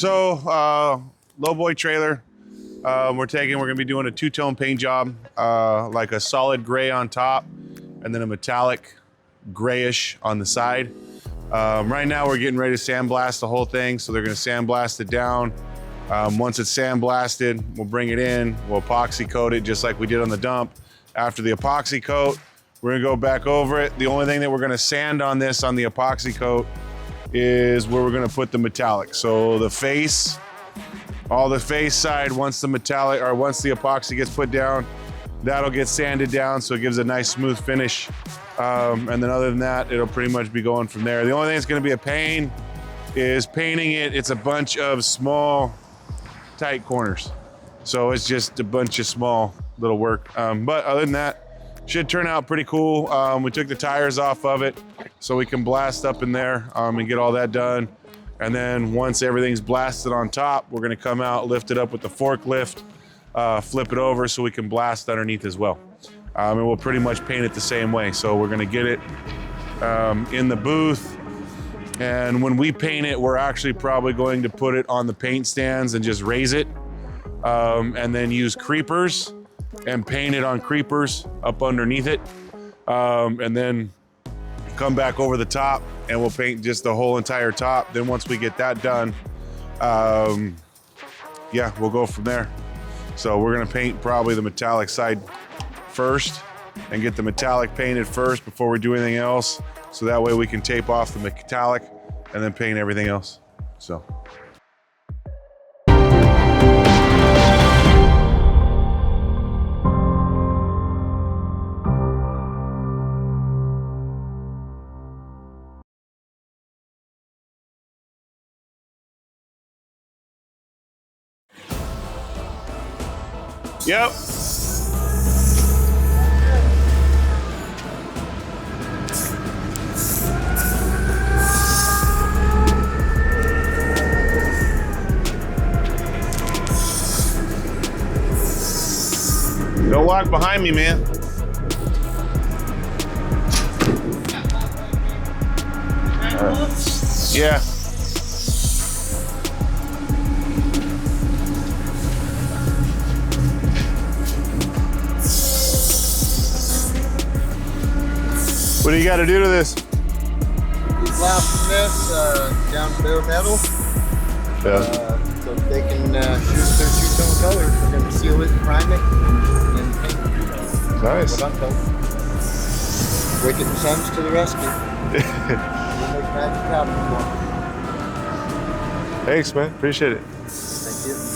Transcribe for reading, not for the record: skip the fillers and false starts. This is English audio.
So, lowboy trailer. We're gonna be doing a two-tone paint job, like a solid gray on top, and then a metallic grayish on the side. Right now we're getting ready to sandblast the whole thing, so they're gonna sandblast it down. Once it's sandblasted, we'll bring it in, we'll epoxy coat it just like we did on the dump. After the epoxy coat, we're gonna go back over it. The only thing that we're gonna sand on this, on the epoxy coat, is where we're gonna put the metallic. So the face, all the face side, once the epoxy gets put down, that'll get sanded down so it gives a nice smooth finish. And then other than that, it'll pretty much be going from there. The only thing that's gonna be a pain is painting it. It's a bunch of small, tight corners. So it's just a bunch of small little work. But other than that, should turn out pretty cool. We took the tires off of it so we can blast up in there and get all that done. And then once everything's blasted on top, we're gonna come out, lift it up with the forklift, flip it over so we can blast underneath as well. And we'll pretty much paint it the same way. So we're gonna get it in the booth. And when we paint it, we're actually probably going to put it on the paint stands and just raise it. And then use creepers and paint it on creepers up underneath it. And then come back over the top and we'll paint just the whole entire top. Then once we get that done, yeah, we'll go from there. So we're gonna paint probably the metallic side first and get the metallic painted first before we do anything else. So that way we can tape off the metallic and then paint everything else, so. Yep. Don't walk behind me, man. Yeah. What do you got to do to this? He's blasting this down to bare metal. Yeah. So they can choose their two-tone colors. We're going to seal it, prime it, and paint it. Nice. What I'm told. Wicked and Sons to the rescue. We'll make magic happen for them. Thanks, man. Appreciate it. Thank you.